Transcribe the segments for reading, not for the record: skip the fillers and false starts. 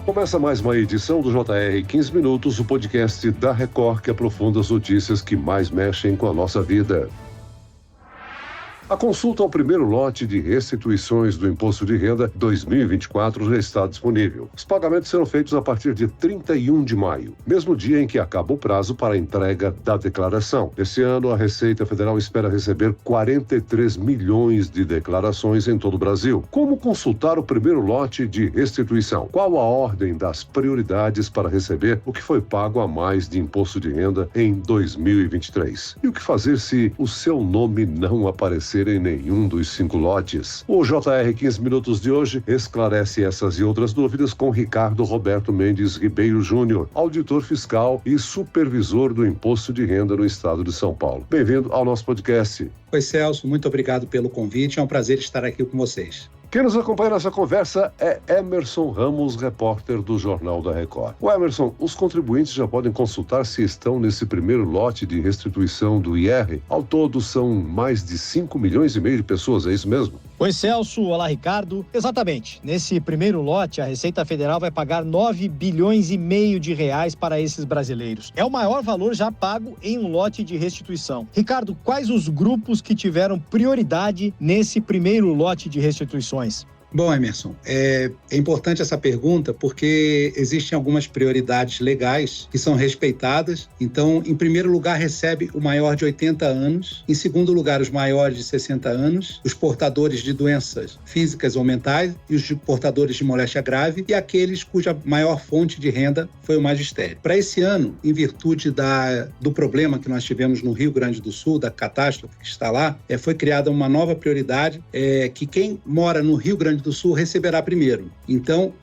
Começa mais uma edição do JR 15 Minutos, o podcast da Record que aprofunda as notícias que mais mexem com a nossa vida. A consulta ao primeiro lote de restituições do Imposto de Renda 2024 já está disponível. Os pagamentos serão feitos a partir de 31 de maio, mesmo dia em que acaba o prazo para a entrega da declaração. Esse ano, a Receita Federal espera receber 43 milhões de declarações em todo o Brasil. Como consultar o primeiro lote de restituição? Qual a ordem das prioridades para receber o que foi pago a mais de imposto de renda em 2023? E o que fazer se o seu nome não aparecer em nenhum dos 5 lotes? O JR 15 Minutos de hoje esclarece essas e outras dúvidas com Ricardo Roberto Mendes Ribeiro Júnior, auditor fiscal e supervisor do Imposto de Renda no estado de São Paulo. Bem-vindo ao nosso podcast. Oi, Celso, muito obrigado pelo convite, é um prazer estar aqui com vocês. Quem nos acompanha nessa conversa é Emerson Ramos, repórter do Jornal da Record. O Emerson, os contribuintes já podem consultar se estão nesse primeiro lote de restituição do IR. Ao todo, são mais de 5 milhões e meio de pessoas, é isso mesmo? Oi, Celso. Olá, Ricardo. Exatamente. Nesse primeiro lote, a Receita Federal vai pagar 9 bilhões e meio de reais para esses brasileiros. É o maior valor já pago em um lote de restituição. Ricardo, quais os grupos que tiveram prioridade nesse primeiro lote de restituições? Bom, Emerson, é importante essa pergunta porque existem algumas prioridades legais que são respeitadas. Então, em primeiro lugar, recebe o maior de 80 anos. Em segundo lugar, os maiores de 60 anos, os portadores de doenças físicas ou mentais e os portadores de moléstia grave e aqueles cuja maior fonte de renda foi o magistério. Para esse ano, em virtude do problema que nós tivemos no Rio Grande do Sul, da catástrofe que está lá, foi criada uma nova prioridade que quem mora no Rio Grande do Sul receberá primeiro. Então,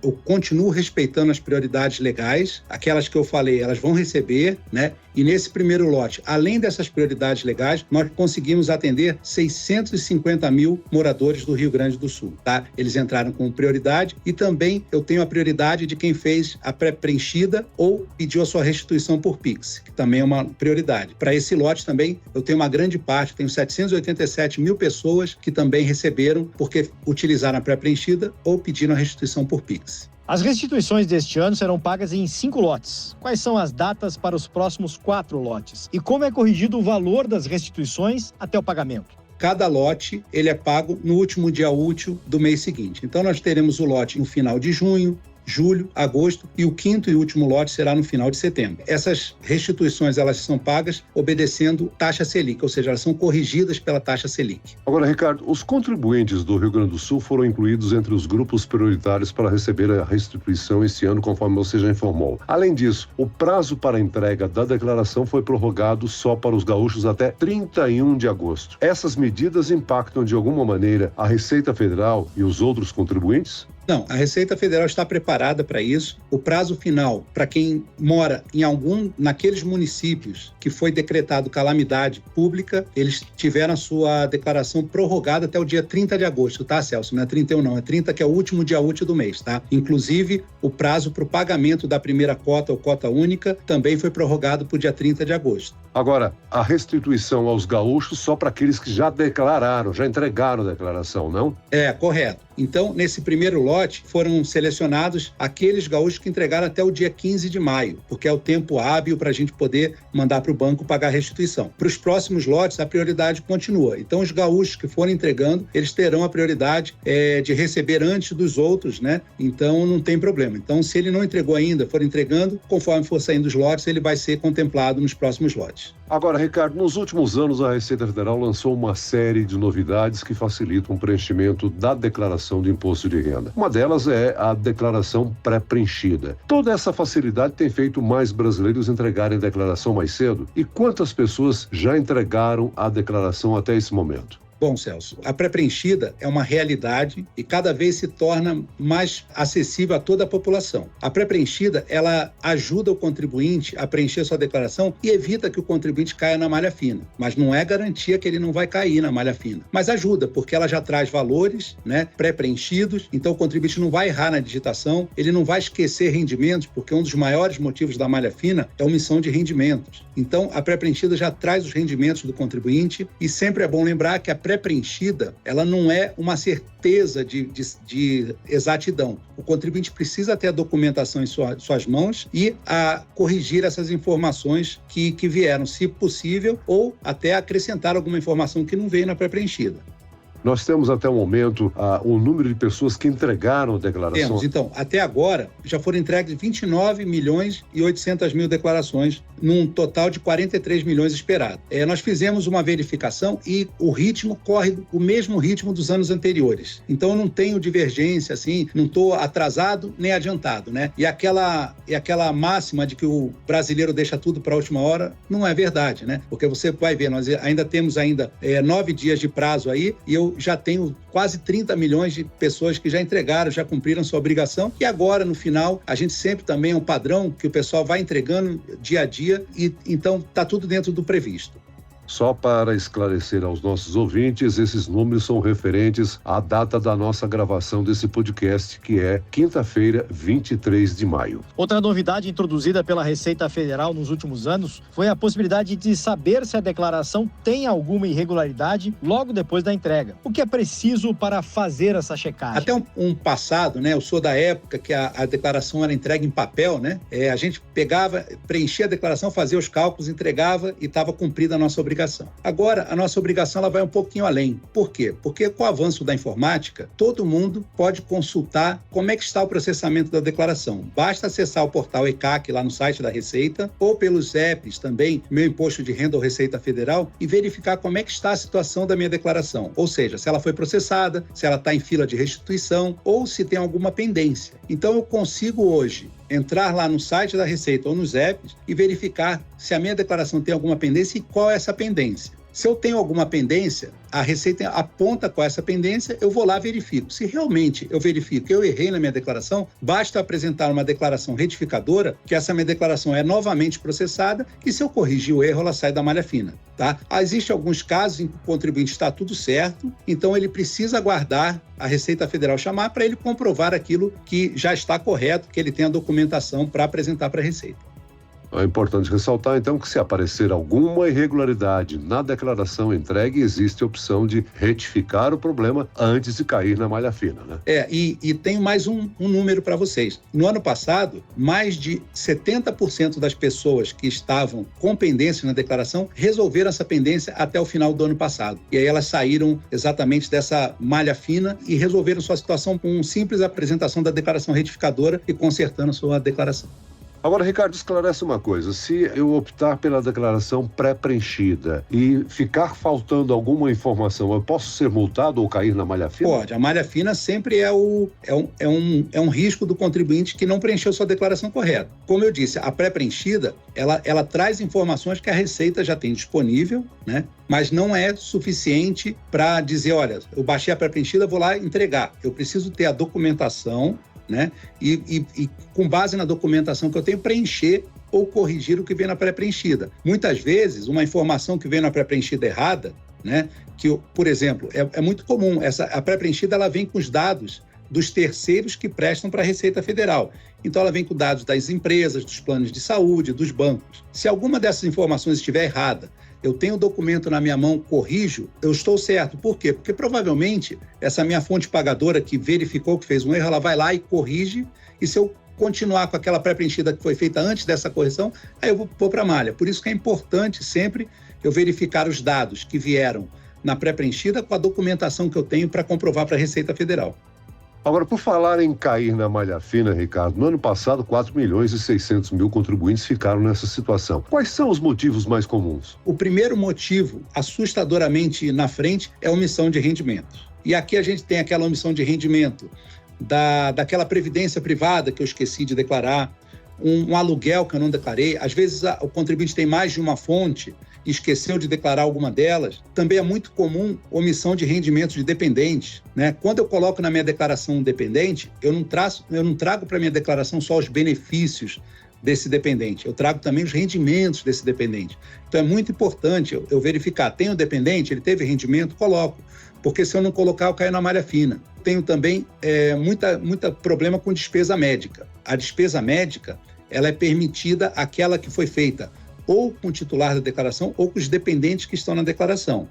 eu continuo respeitando as prioridades legais, aquelas que eu falei, elas vão receber, né? E nesse primeiro lote, além dessas prioridades legais, nós conseguimos atender 650 mil moradores do Rio Grande do Sul, tá? Eles entraram com prioridade e também eu tenho a prioridade de quem fez a pré-preenchida ou pediu a sua restituição por Pix, que também é uma prioridade. Para esse lote também, eu tenho uma grande parte, tenho 787 mil pessoas que também receberam porque utilizaram a pré-preenchida ou pediram a restituição por Pix. As restituições deste ano serão pagas em 5 lotes. Quais são as datas para os próximos 4 lotes? E como é corrigido o valor das restituições até o pagamento? Cada lote ele é pago no último dia útil do mês seguinte. Então, nós teremos o lote no final de junho, julho, agosto e o 5º e último lote será no final de setembro. Essas restituições elas são pagas obedecendo taxa Selic, ou seja, elas são corrigidas pela taxa Selic. Agora, Ricardo, os contribuintes do Rio Grande do Sul foram incluídos entre os grupos prioritários para receber a restituição esse ano, conforme você já informou. Além disso, o prazo para a entrega da declaração foi prorrogado só para os gaúchos até 31 de agosto. Essas medidas impactam de alguma maneira a Receita Federal e os outros contribuintes? Não, a Receita Federal está preparada para isso. O prazo final para quem mora naqueles municípios que foi decretado calamidade pública, eles tiveram a sua declaração prorrogada até o dia 30 de agosto, tá, Celso? Não é 31 não, é 30 que é o último dia útil do mês, tá? Inclusive, o prazo para o pagamento da primeira cota ou cota única também foi prorrogado para o dia 30 de agosto. Agora, a restituição aos gaúchos só para aqueles que já declararam, já entregaram a declaração, não? É, correto. Então, nesse primeiro lote, foram selecionados aqueles gaúchos que entregaram até o dia 15 de maio, porque é o tempo hábil para a gente poder mandar para o banco pagar a restituição. Para os próximos lotes, a prioridade continua. Então, os gaúchos que forem entregando, eles terão a prioridade de receber antes dos outros, né? Então, não tem problema. Então, se ele não entregou ainda, for entregando, conforme for saindo os lotes, ele vai ser contemplado nos próximos lotes. Agora, Ricardo, nos últimos anos, a Receita Federal lançou uma série de novidades que facilitam o preenchimento da declaração de imposto de renda. Uma delas é a declaração pré-preenchida. Toda essa facilidade tem feito mais brasileiros entregarem a declaração mais cedo? E quantas pessoas já entregaram a declaração até esse momento? Bom, Celso, a pré-preenchida é uma realidade e cada vez se torna mais acessível a toda a população. A pré-preenchida, ela ajuda o contribuinte a preencher sua declaração e evita que o contribuinte caia na malha fina. Mas não é garantia que ele não vai cair na malha fina. Mas ajuda, porque ela já traz valores, né, pré-preenchidos, então o contribuinte não vai errar na digitação, ele não vai esquecer rendimentos, porque um dos maiores motivos da malha fina é a omissão de rendimentos. Então, a pré-preenchida já traz os rendimentos do contribuinte e sempre é bom lembrar que a pré-preenchida, ela não é uma certeza de exatidão. O contribuinte precisa ter a documentação em suas mãos e corrigir essas informações que vieram, se possível, ou até acrescentar alguma informação que não veio na pré-preenchida. Nós temos até o momento o número de pessoas que entregaram a declaração. Temos, então, até agora já foram entregues 29 milhões e 800 mil declarações, num total de 43 milhões esperado. Nós fizemos uma verificação e o ritmo corre o mesmo ritmo dos anos anteriores. Então, não tenho divergência, assim, não estou atrasado nem adiantado, né? E aquela máxima de que o brasileiro deixa tudo para a última hora, não é verdade, né? Porque você vai ver, nós ainda temos 9 dias de prazo aí, e eu já tenho quase 30 milhões de pessoas que já entregaram, já cumpriram sua obrigação, e agora, no final, a gente sempre também é um padrão que o pessoal vai entregando dia a dia, e então está tudo dentro do previsto. Só para esclarecer aos nossos ouvintes, esses números são referentes à data da nossa gravação desse podcast, que é quinta-feira, 23 de maio. Outra novidade introduzida pela Receita Federal nos últimos anos foi a possibilidade de saber se a declaração tem alguma irregularidade logo depois da entrega. O que é preciso para fazer essa checagem? Até um passado, né? Eu sou da época que a declaração era entregue em papel, né? A gente pegava, preenchia a declaração, fazia os cálculos, entregava e estava cumprida a nossa obrigação. Agora, a nossa obrigação ela vai um pouquinho além. Por quê? Porque com o avanço da informática, todo mundo pode consultar como é que está o processamento da declaração. Basta acessar o portal ECAC lá no site da Receita, ou pelos apps também, Meu Imposto de Renda ou Receita Federal, e verificar como é que está a situação da minha declaração. Ou seja, se ela foi processada, se ela está em fila de restituição, ou se tem alguma pendência. Então, eu consigo hoje entrar lá no site da Receita ou nos apps e verificar se a minha declaração tem alguma pendência e qual é essa pendência. Se eu tenho alguma pendência, a Receita aponta qual é essa pendência, eu vou lá e verifico. Se realmente eu verifico que eu errei na minha declaração, basta apresentar uma declaração retificadora, que essa minha declaração é novamente processada, e se eu corrigir o erro, ela sai da malha fina, tá? Existem alguns casos em que o contribuinte está tudo certo, então ele precisa aguardar a Receita Federal chamar para ele comprovar aquilo que já está correto, que ele tem a documentação para apresentar para a Receita. É importante ressaltar, então, que se aparecer alguma irregularidade na declaração entregue, existe a opção de retificar o problema antes de cair na malha fina, né? E tem mais um número para vocês. No ano passado, mais de 70% das pessoas que estavam com pendência na declaração resolveram essa pendência até o final do ano passado. E aí elas saíram exatamente dessa malha fina e resolveram sua situação com simples apresentação da declaração retificadora e consertando sua declaração. Agora, Ricardo, esclarece uma coisa. Se eu optar pela declaração pré-preenchida e ficar faltando alguma informação, eu posso ser multado ou cair na malha fina? Pode. A malha fina sempre é um risco do contribuinte que não preencheu sua declaração correta. Como eu disse, a pré-preenchida, ela traz informações que a Receita já tem disponível, né? Mas não é suficiente para dizer, olha, eu baixei a pré-preenchida, vou lá entregar. Eu preciso ter a documentação, né? E com base na documentação que eu tenho, preencher ou corrigir o que vem na pré-preenchida. Muitas vezes, uma informação que vem na pré-preenchida errada, né? Que, por exemplo, é muito comum, a pré-preenchida ela vem com os dados dos terceiros que prestam para a Receita Federal. Então, ela vem com dados das empresas, dos planos de saúde, dos bancos. Se alguma dessas informações estiver errada, eu tenho o documento na minha mão, corrijo, eu estou certo. Por quê? Porque provavelmente essa minha fonte pagadora que verificou que fez um erro, ela vai lá e corrige, e se eu continuar com aquela pré-preenchida que foi feita antes dessa correção, aí eu vou para a malha. Por isso que é importante sempre eu verificar os dados que vieram na pré-preenchida com a documentação que eu tenho para comprovar para a Receita Federal. Agora, por falar em cair na malha fina, Ricardo, no ano passado, 4 milhões e 600 mil contribuintes ficaram nessa situação. Quais são os motivos mais comuns? O primeiro motivo, assustadoramente na frente, é a omissão de rendimentos. E aqui a gente tem aquela omissão de rendimento daquela previdência privada que eu esqueci de declarar, um aluguel que eu não declarei. Às vezes o contribuinte tem mais de uma fonte e esqueceu de declarar alguma delas. Também é muito comum omissão de rendimentos de dependentes, né? Quando eu coloco na minha declaração um dependente, eu não trago para minha declaração só os benefícios desse dependente, eu trago também os rendimentos desse dependente. Então é muito importante eu verificar, tem o dependente, ele teve rendimento, coloco, porque se eu não colocar, eu caio na malha fina. Tenho também muito problema com despesa médica. A despesa médica, ela é permitida aquela que foi feita ou com o titular da declaração ou com os dependentes que estão na declaração.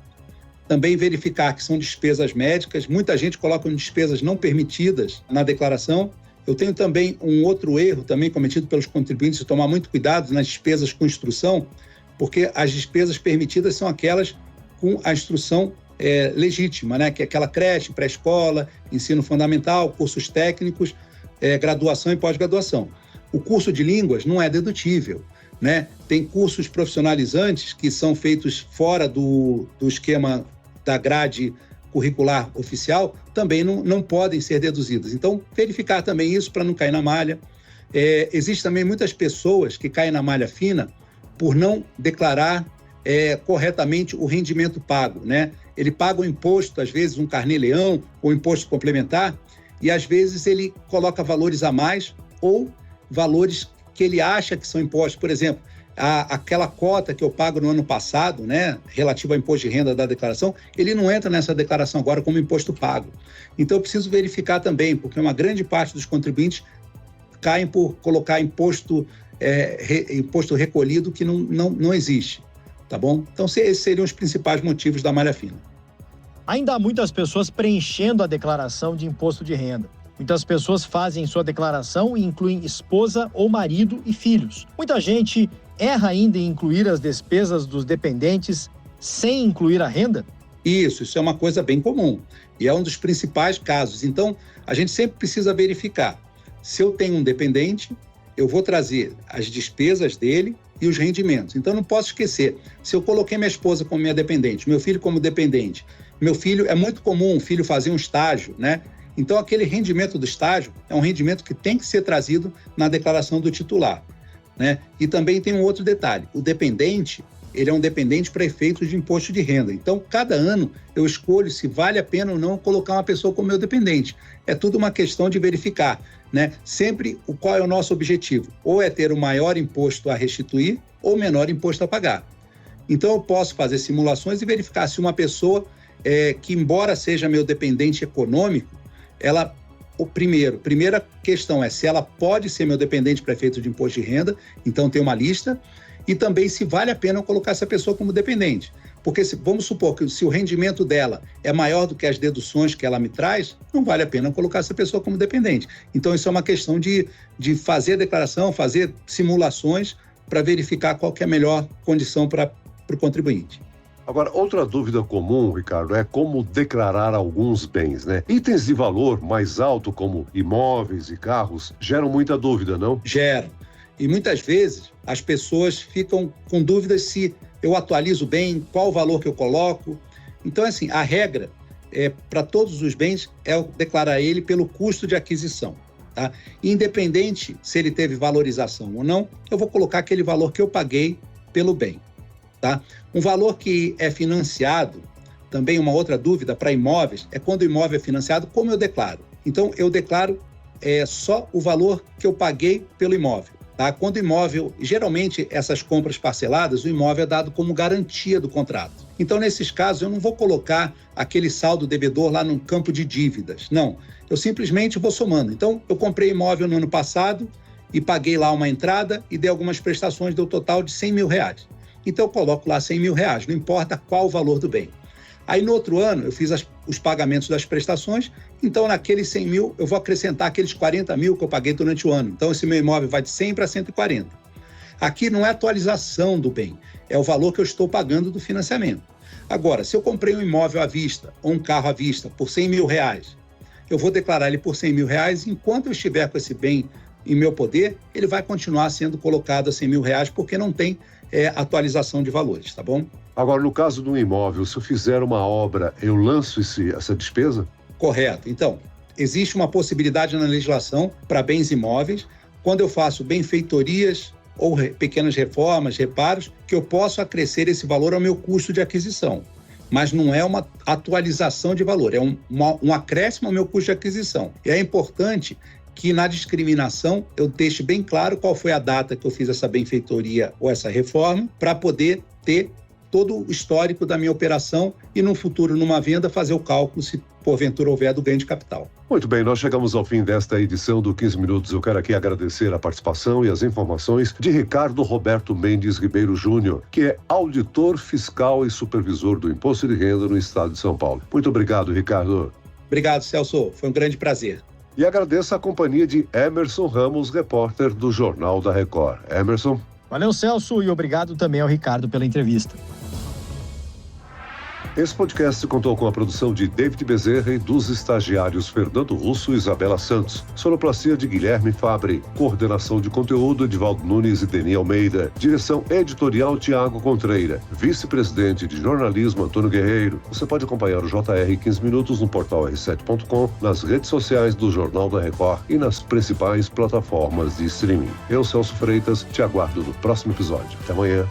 Também verificar que são despesas médicas. Muita gente coloca despesas não permitidas na declaração. Eu tenho também um outro erro também cometido pelos contribuintes de tomar muito cuidado nas despesas com instrução, porque as despesas permitidas são aquelas com a instrução legítima, né? Que é aquela creche, pré-escola, ensino fundamental, cursos técnicos, graduação e pós-graduação. O curso de línguas não é dedutível, né? Tem cursos profissionalizantes que são feitos fora do esquema da grade curricular oficial, também não podem ser deduzidos. Então, verificar também isso para não cair na malha. Existem também muitas pessoas que caem na malha fina por não declarar corretamente o rendimento pago, né? Ele paga o imposto, às vezes um carnê-leão ou imposto complementar, e às vezes ele coloca valores a mais ou valores que ele acha que são impostos. Por exemplo, aquela cota que eu pago no ano passado, né, relativo ao imposto de renda da declaração, ele não entra nessa declaração agora como imposto pago. Então eu preciso verificar também, porque uma grande parte dos contribuintes caem por colocar imposto recolhido que não existe, tá bom? Então esses seriam os principais motivos da malha fina. Ainda há muitas pessoas preenchendo a declaração de imposto de renda. Muitas pessoas fazem sua declaração e incluem esposa ou marido e filhos. Muita gente erra ainda em incluir as despesas dos dependentes sem incluir a renda? Isso é uma coisa bem comum e é um dos principais casos. Então, a gente sempre precisa verificar. Se eu tenho um dependente, eu vou trazer as despesas dele e os rendimentos. Então, não posso esquecer. Se eu coloquei minha esposa como minha dependente, meu filho como dependente, meu filho, é muito comum um filho fazer um estágio, né? Então, aquele rendimento do estágio é um rendimento que tem que ser trazido na declaração do titular, né? E também tem um outro detalhe. O dependente, ele é um dependente para efeitos de imposto de renda. Então, cada ano eu escolho se vale a pena ou não colocar uma pessoa como meu dependente. É tudo uma questão de verificar, né? Sempre qual é o nosso objetivo. Ou é ter o maior imposto a restituir ou o menor imposto a pagar. Então, eu posso fazer simulações e verificar se uma pessoa que, embora seja meu dependente econômico, primeira questão é se ela pode ser meu dependente para efeito de imposto de renda, então tem uma lista, e também se vale a pena eu colocar essa pessoa como dependente. Porque vamos supor que se o rendimento dela é maior do que as deduções que ela me traz, não vale a pena eu colocar essa pessoa como dependente. Então isso é uma questão de fazer declaração, fazer simulações para verificar qual que é a melhor condição para o contribuinte. Agora, outra dúvida comum, Ricardo, é como declarar alguns bens, né? Itens de valor mais alto, como imóveis e carros, geram muita dúvida, não? Geram. E muitas vezes as pessoas ficam com dúvidas se eu atualizo bem, qual o valor que eu coloco. Então, assim, a regra para todos os bens é declarar ele pelo custo de aquisição, tá? Independente se ele teve valorização ou não, eu vou colocar aquele valor que eu paguei pelo bem. Tá? Um valor que é financiado, também uma outra dúvida para imóveis, é quando o imóvel é financiado, como eu declaro? Então, eu declaro só o valor que eu paguei pelo imóvel. Tá? Quando o imóvel, geralmente essas compras parceladas, o imóvel é dado como garantia do contrato. Então, nesses casos, eu não vou colocar aquele saldo devedor lá num campo de dívidas. Não, eu simplesmente vou somando. Então, eu comprei imóvel no ano passado e paguei lá uma entrada e dei algumas prestações, deu um total de R$100 mil. Então, eu coloco lá R$100 mil, não importa qual o valor do bem. Aí, no outro ano, eu fiz os pagamentos das prestações, então, naqueles 100 mil, eu vou acrescentar aqueles 40 mil que eu paguei durante o ano. Então, esse meu imóvel vai de 100 para 140. Aqui não é atualização do bem, é o valor que eu estou pagando do financiamento. Agora, se eu comprei um imóvel à vista ou um carro à vista por R$100 mil, eu vou declarar ele por R$100 mil, enquanto eu estiver com esse bem em meu poder, ele vai continuar sendo colocado a R$100 mil, porque não tem atualização de valores, tá bom? Agora, no caso do imóvel, se eu fizer uma obra, eu lanço essa despesa? Correto. Então, existe uma possibilidade na legislação para bens imóveis, quando eu faço benfeitorias ou pequenas reformas, reparos, que eu posso acrescer esse valor ao meu custo de aquisição. Mas não é uma atualização de valor, é um acréscimo ao meu custo de aquisição. E é importante que na discriminação eu deixe bem claro qual foi a data que eu fiz essa benfeitoria ou essa reforma, para poder ter todo o histórico da minha operação e no futuro, numa venda, fazer o cálculo se porventura houver do ganho de capital. Muito bem, nós chegamos ao fim desta edição do 15 Minutos. Eu quero aqui agradecer a participação e as informações de Ricardo Roberto Mendes Ribeiro Júnior, que é auditor fiscal e supervisor do Imposto de Renda no Estado de São Paulo. Muito obrigado, Ricardo. Obrigado, Celso. Foi um grande prazer. E agradeço a companhia de Emerson Ramos, repórter do Jornal da Record. Emerson. Valeu, Celso, e obrigado também ao Ricardo pela entrevista. Esse podcast contou com a produção de David Bezerra e dos estagiários Fernando Russo e Isabela Santos, sonoplastia de Guilherme Fabre, coordenação de conteúdo Edivaldo Nunes e Deni Almeida, direção editorial Tiago Contreira, vice-presidente de jornalismo Antônio Guerreiro. Você pode acompanhar o JR 15 Minutos no portal r7.com, nas redes sociais do Jornal da Record e nas principais plataformas de streaming. Eu, Celso Freitas, te aguardo no próximo episódio. Até amanhã.